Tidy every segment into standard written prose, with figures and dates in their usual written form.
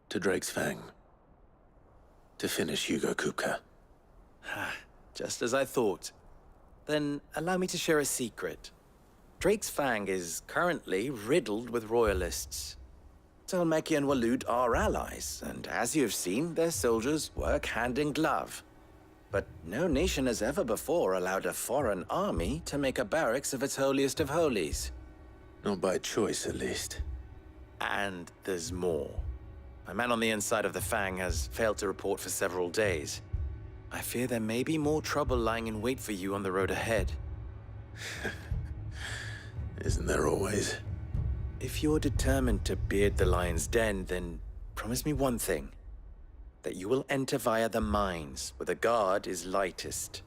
to Drake's Fang. To finish Hugo Kupka. Just as I thought. Then allow me to share a secret. Drake's Fang is currently riddled with royalists. Talmeki and Walud are allies, and as you've seen, their soldiers work hand in glove. But no nation has ever before allowed a foreign army to make a barracks of its holiest of holies. Not by choice, at least. And there's more. A man on the inside of the Fang has failed to report for several days. I fear there may be more trouble lying in wait for you on the road ahead. Isn't there always? If you're determined to beard the lion's den, then promise me one thing. That you will enter via the mines, where the guard is lightest.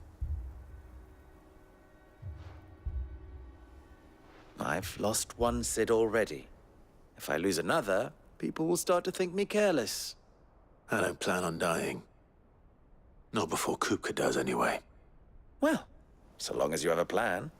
I've lost one Cid already. If I lose another, people will start to think me careless. I don't plan on dying. Not before Kupka does, anyway. Well, so long as you have a plan.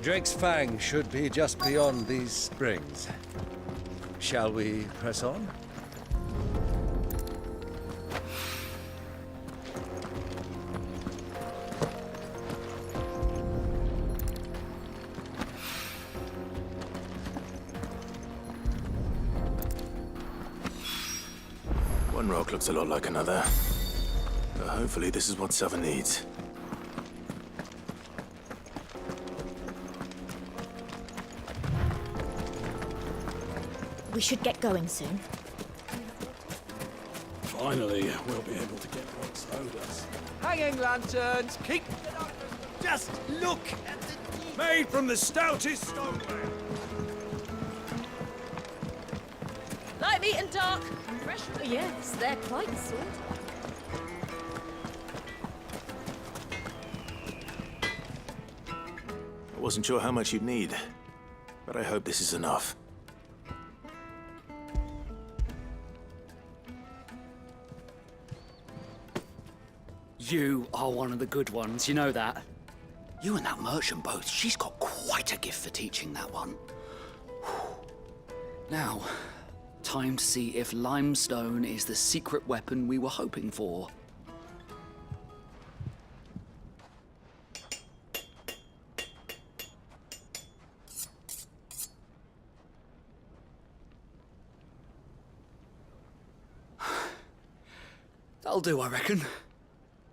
Drake's Fang should be just beyond these springs. Shall we press on? One rock looks a lot like another. But hopefully this is what Sava needs. We should get going soon. Finally, we'll be able to get what's owed us. Hanging lanterns, keep it up. Just look at the Made from the stoutest stoneware. Light, meat and dark. Fresh. Yes, they're quite sort. I wasn't sure how much you'd need, but I hope this is enough. You are one of the good ones, you know that? You and that merchant both, she's got quite a gift for teaching that one. Now, time to see if limestone is the secret weapon we were hoping for. That'll do, I reckon.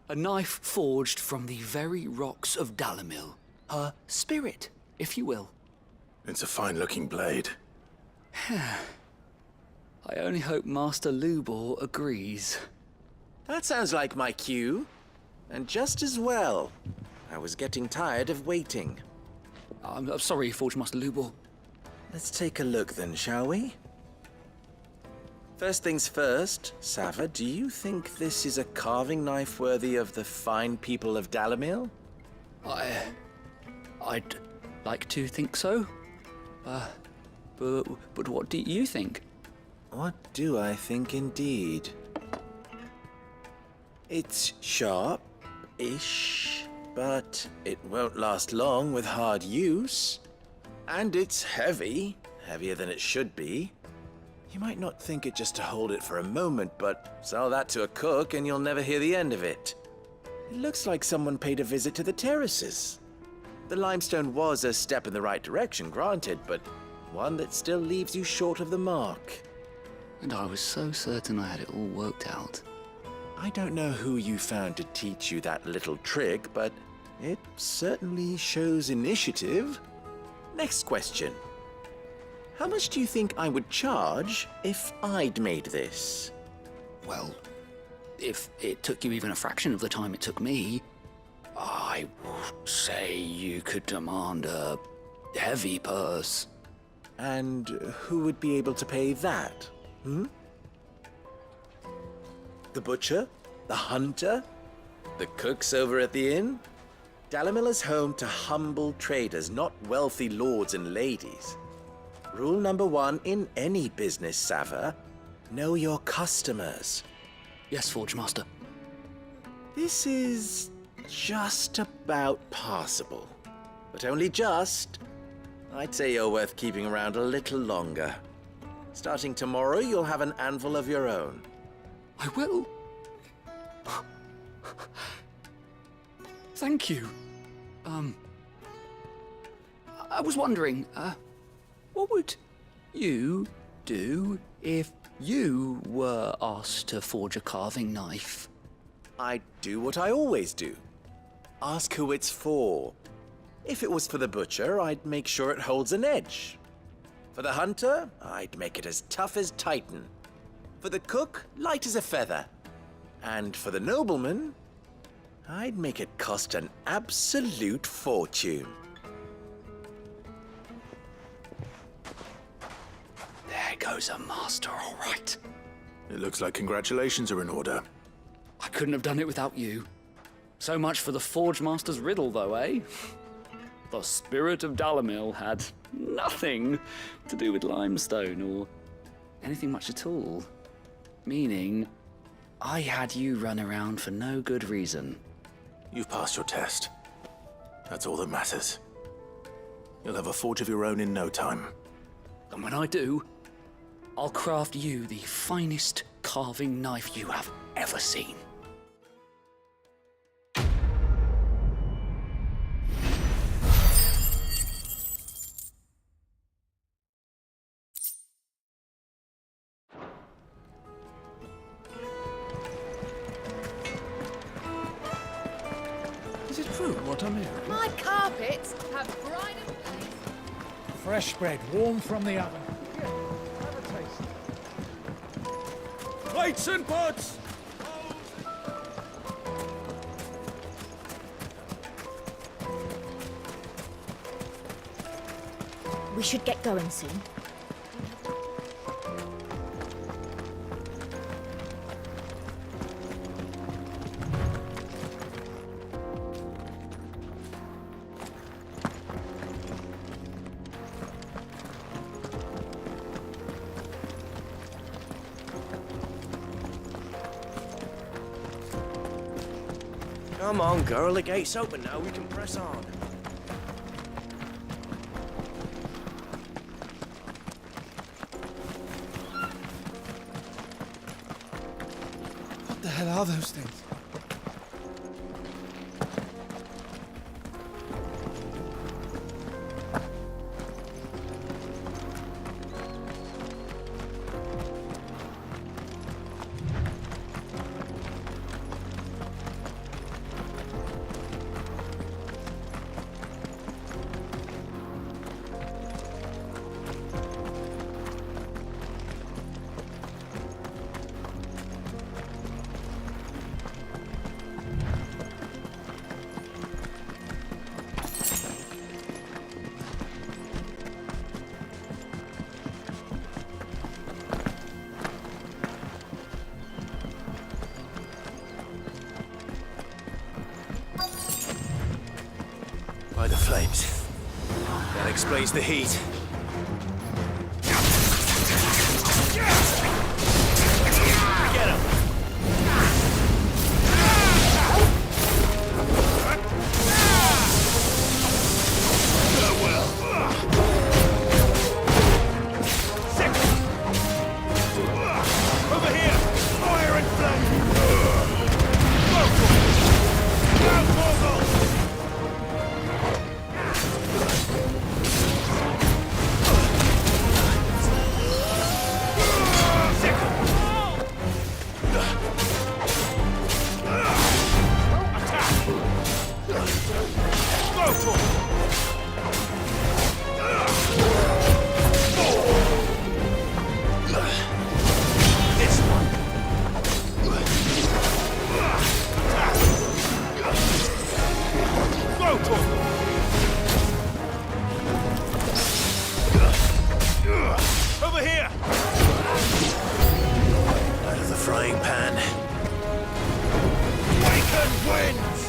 A knife forged from the very rocks of Dalamil. Her spirit, if you will. It's a fine-looking blade. I only hope Master Lubor agrees. That sounds like my cue. And just as well. I was getting tired of waiting. I'm sorry, Forge Master Lubor. Let's take a look then, shall we? First things first, Sava, do you think this is a carving knife worthy of the fine people of Dalamil? I'd like to think so. But what do you think? What do I think indeed? It's sharp-ish, but it won't last long with hard use. And it's heavy, heavier than it should be. You might not think it just to hold it for a moment, but sell that to a cook and you'll never hear the end of it. It looks like someone paid a visit to the terraces. The limestone was a step in the right direction, granted, but one that still leaves you short of the mark. And I was so certain I had it all worked out. I don't know who you found to teach you that little trick, but it certainly shows initiative. Next question. How much do you think I would charge if I'd made this? Well, if it took you even a fraction of the time it took me, I would say you could demand a heavy purse. And who would be able to pay that? The butcher? The hunter? The cooks over at the inn? Dalamil is home to humble traders, not wealthy lords and ladies. Rule number one in any business, Sava. Know your customers. Yes, Forge Master. This is just about passable. But only just. I'd say you're worth keeping around a little longer. Starting tomorrow, you'll have an anvil of your own. I will. Thank you. I was wondering, what would you do if you were asked to forge a carving knife? I'd do what I always do. Ask who it's for. If it was for the butcher, I'd make sure it holds an edge. For the hunter, I'd make it as tough as Titan. For the cook, light as a feather. And for the nobleman, I'd make it cost an absolute fortune. There goes a master, all right. It looks like congratulations are in order. I couldn't have done it without you. So much for the Forge Master's riddle, though, eh? The spirit of Dalamil had nothing to do with limestone or anything much at all. Meaning, I had you run around for no good reason. You've passed your test. That's all that matters. You'll have a forge of your own in no time. And when I do, I'll craft you the finest carving knife you have ever seen. Is it true what I'm hearing? My carpets have brine and blaze. Fresh bread, warm from the oven. Here, have a taste. Plates and pots! We should get going soon. Come on, girl, the gate's open now, we can press on. What the hell are those things? By the flames. That explains the heat. Get him! Over here! Fire and flame! Go for it! Go for it! Over here! Out of the frying pan. Waken winds!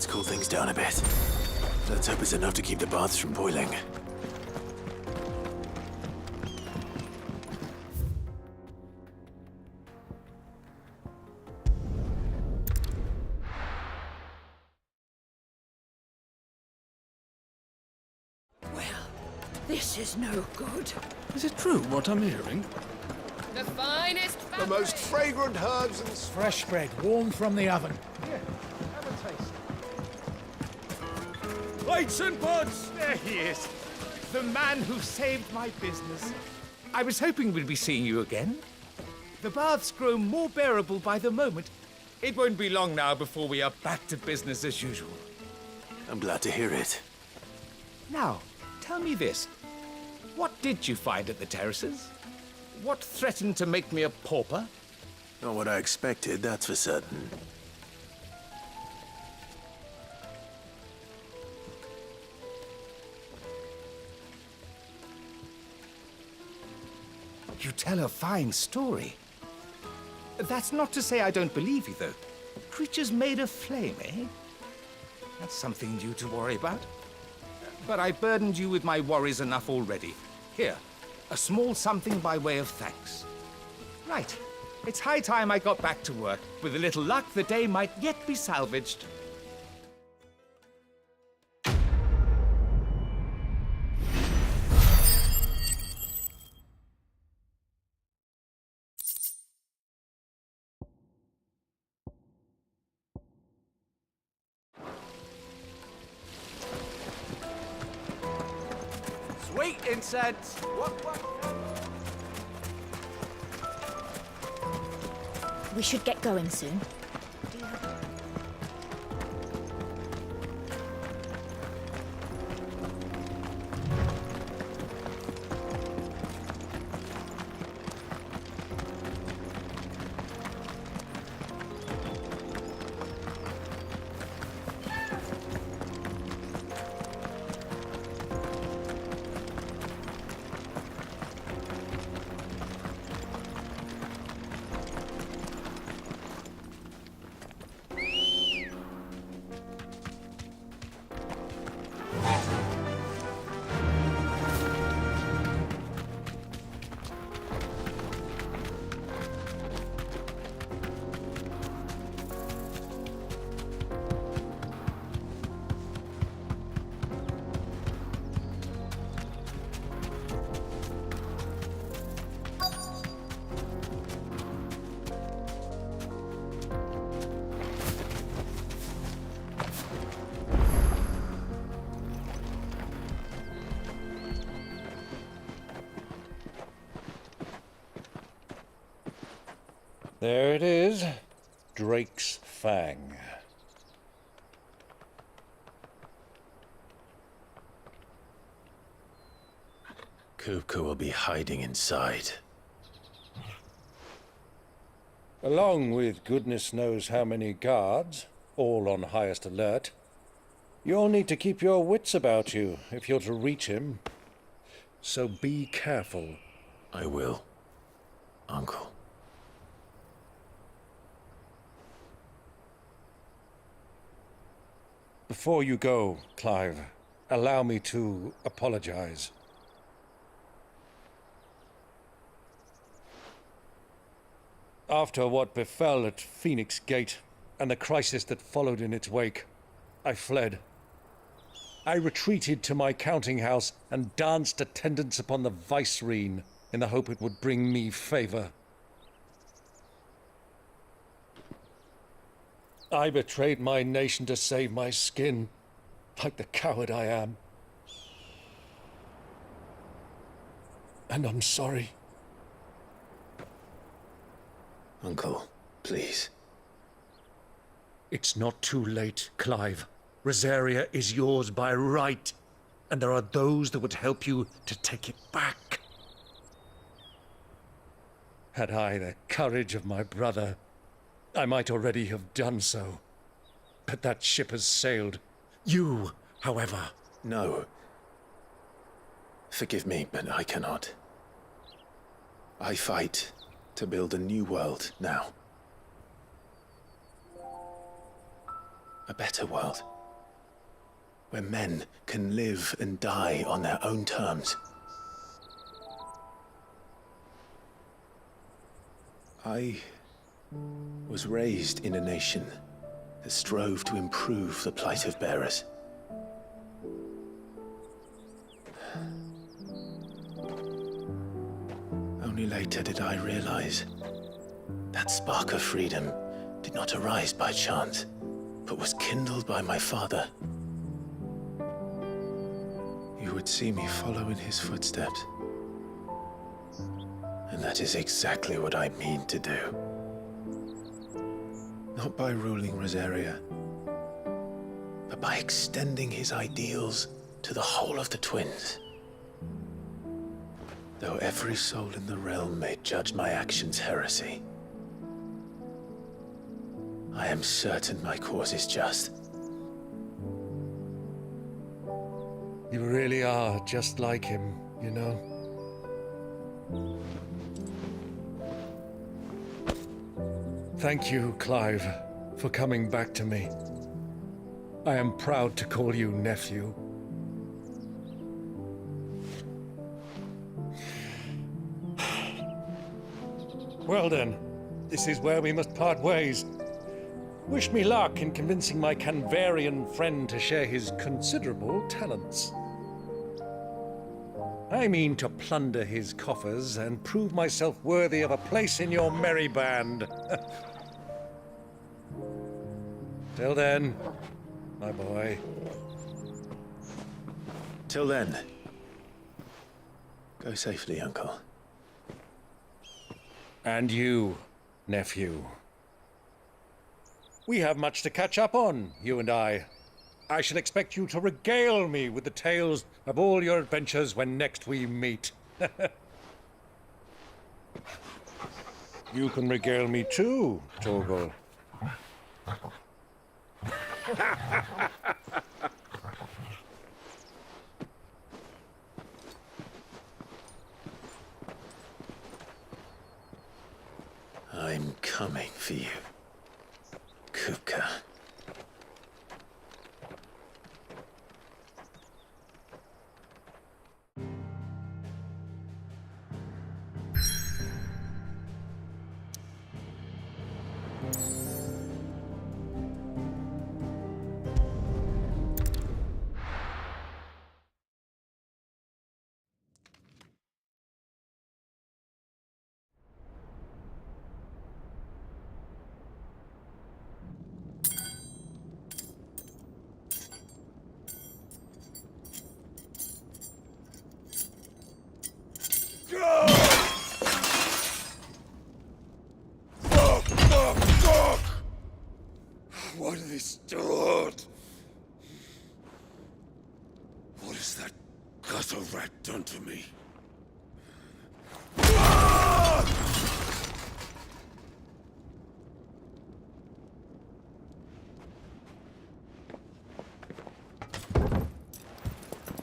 That's cooled things down a bit. Let's hope it's enough to keep the baths from boiling. Well, this is no good. Is it true what I'm hearing? The finest The fabric. most fragrant herbs and Fresh bread, warm from the oven. plates and pots! There he is. The man who saved my business. I was hoping we'd be seeing you again. The baths grow more bearable by the moment. It won't be long now before we are back to business as usual. I'm glad to hear it. Now, tell me this. What did you find at the terraces? What threatened to make me a pauper? Not what I expected, that's for certain. You tell a fine story. That's not to say I don't believe you, though. Creatures made of flame, eh? That's something new to worry about. But I burdened you with my worries enough already. Here, a small something by way of thanks. Right. It's high time I got back to work. With a little luck, the day might yet be salvaged. Sweet incense! We should get going soon. There it is. Drake's Fang. Kupka will be hiding inside. Along with goodness knows how many guards, all on highest alert. You'll need to keep your wits about you if you're to reach him. So be careful. I will, Uncle. Before you go, Clive, allow me to apologize. After what befell at Phoenix Gate and the crisis that followed in its wake, I fled. I retreated to my counting house and danced attendance upon the vicereine in the hope it would bring me favor. I betrayed my nation to save my skin, like the coward I am. And I'm sorry. Uncle, please. It's not too late, Clive. Rosaria is yours by right, and there are those that would help you to take it back. Had I the courage of my brother, I might already have done so. But that ship has sailed. You, however... No. Forgive me, but I cannot. I fight to build a new world now. A better world. Where men can live and die on their own terms. I was raised in a nation that strove to improve the plight of bearers. Only later did I realize that spark of freedom did not arise by chance, but was kindled by my father. You would see me follow in his footsteps. And that is exactly what I mean to do. Not by ruling Rosaria, but by extending his ideals to the whole of the twins. Though every soul in the realm may judge my actions heresy, I am certain my cause is just. You really are just like him, you know? Thank you, Clive, for coming back to me. I am proud to call you nephew. Well then, this is where we must part ways. Wish me luck in convincing my Canvarian friend to share his considerable talents. I mean to plunder his coffers and prove myself worthy of a place in your merry band. Till then, my boy. Till then, go safely, Uncle. And you, nephew. We have much to catch up on, you and I. I shall expect you to regale me with the tales of all your adventures when next we meet. You can regale me too, Torgal. I'm coming for you, Kupka. What have they stored? What has that gutter rat done to me?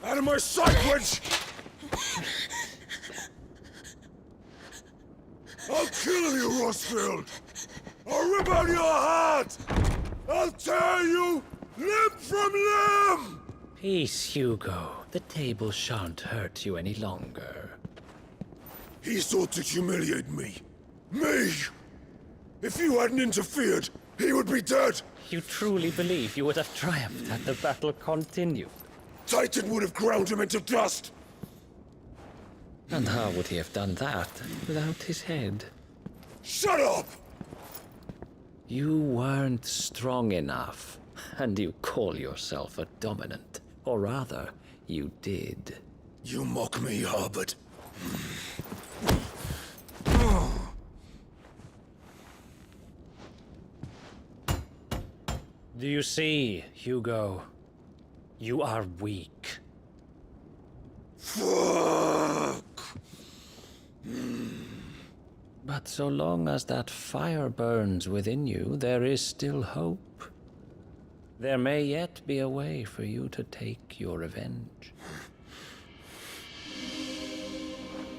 Out of my sight, witch! I'll kill you, Rosfield! I'll rip out your heart! I'll tear you limb from limb! Peace, Hugo. The table shan't hurt you any longer. He sought to humiliate me. Me! If you hadn't interfered, he would be dead! You truly believe you would have triumphed had the battle continued? Titan would have ground him into dust! And how would he have done that without his head? Shut up! You weren't strong enough, and you call yourself a dominant. Or rather, you did. You mock me, Harbert. Do you see, Hugo? You are weak. Fuck! But so long as that fire burns within you, there is still hope. There may yet be a way for you to take your revenge.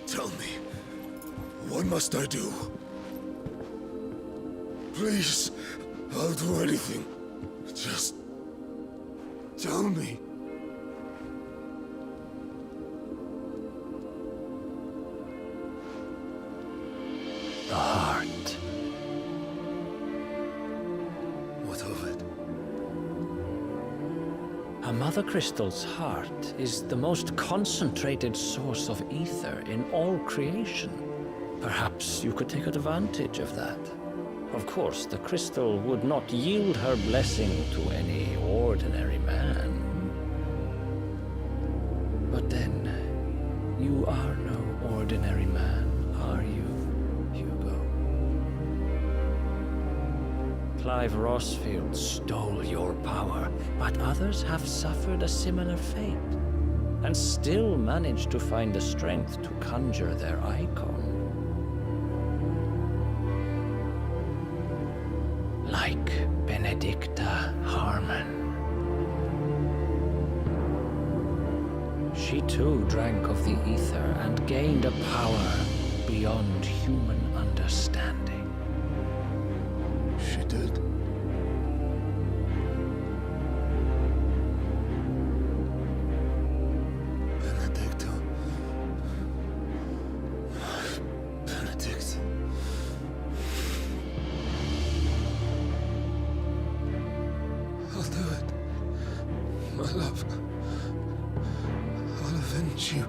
Tell me, what must I do? Please, I'll do anything. Just Tell me. The heart. What of it? A Mother Crystal's heart is the most concentrated source of ether in all creation. Perhaps you could take advantage of that. Of course, the crystal would not yield her blessing to any ordinary man. But then, you are no ordinary man, are you, Hugo? Clive Rossfield stole your power, but others have suffered a similar fate, and still managed to find the strength to conjure their icon. Like Benedicta Harmon. She too drank of the ether and gained a power beyond human understanding. She did. Benedicta. Benedict. I'll do it. My love. I'll avenge you.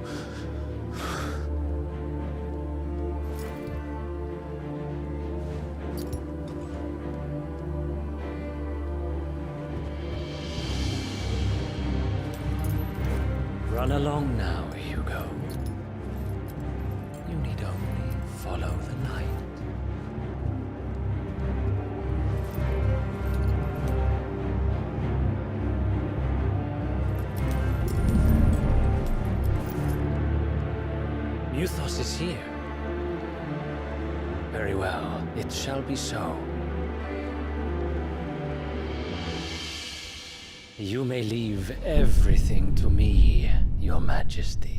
Run along now, Hugo. You need only follow the light. Muthos is here. Very well, it shall be so. You may leave everything to me, Your Majesty.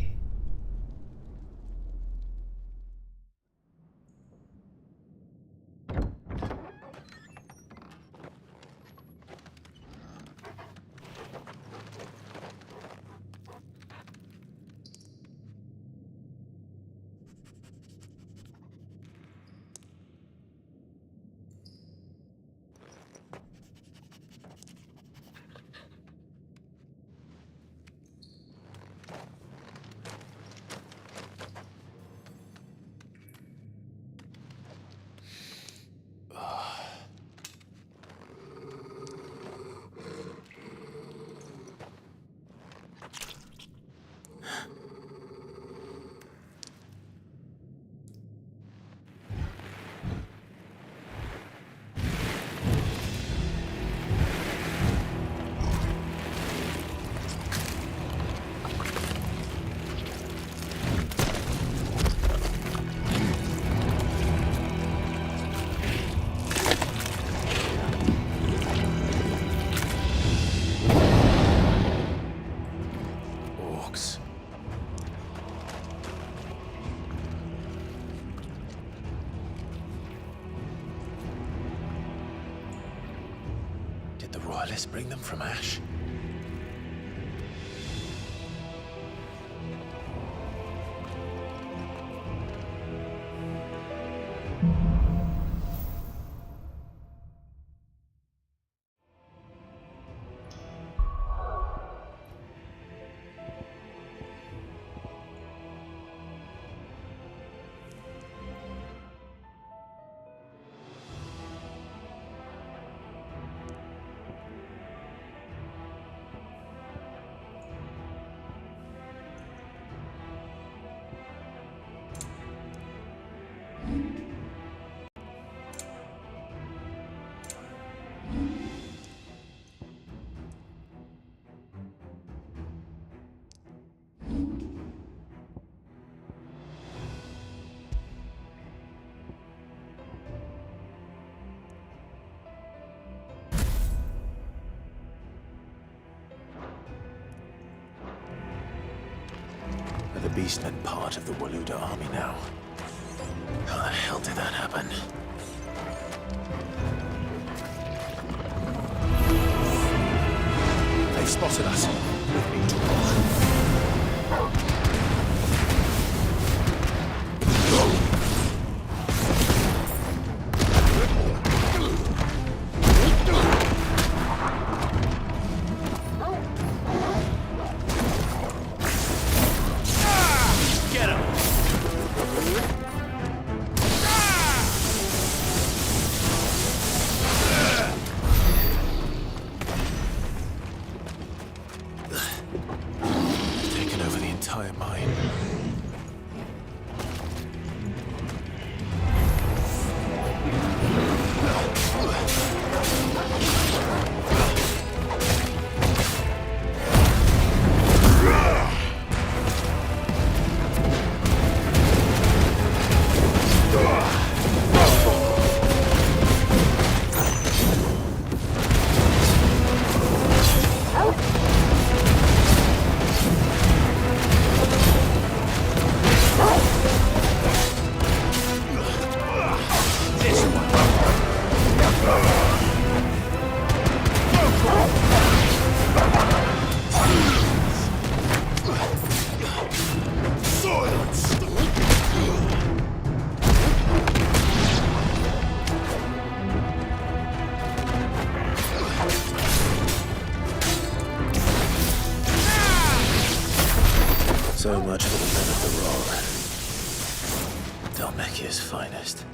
Did the Royalists bring them from Ash? The Beastmen part of the Waluda army now. How the hell did that happen? They've spotted spotted us. With me to watch. Taken over the entire mine. So much for the men of the Roar. Dhalmekia's finest.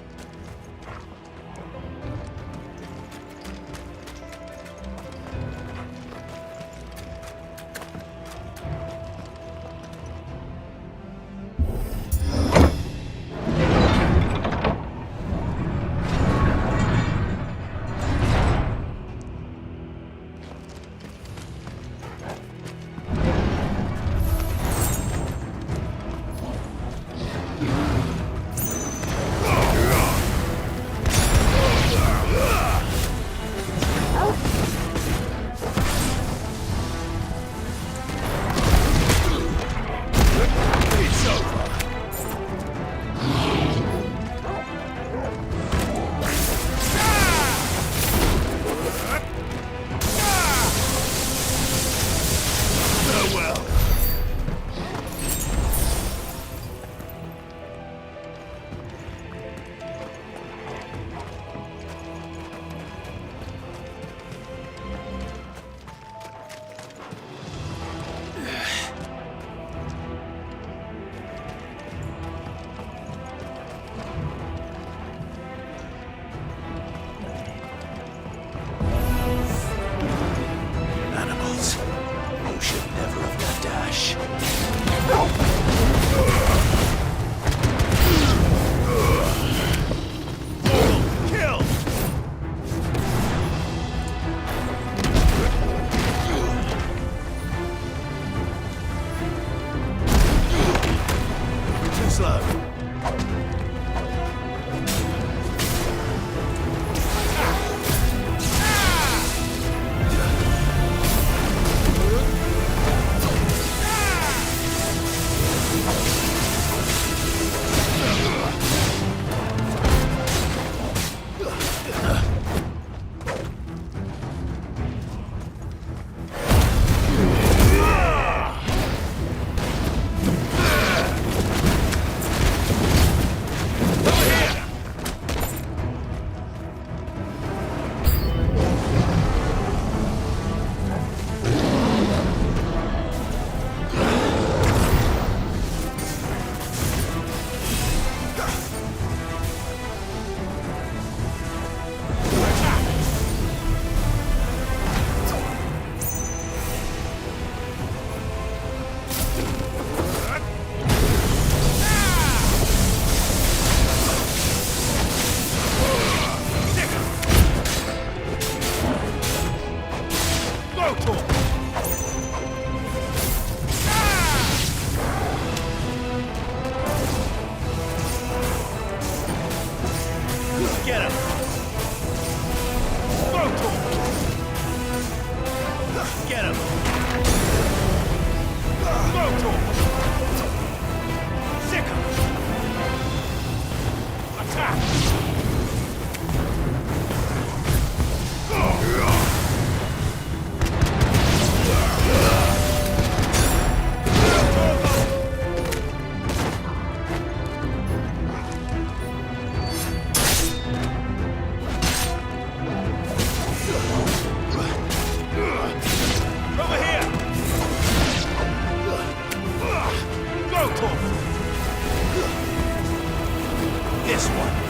this one.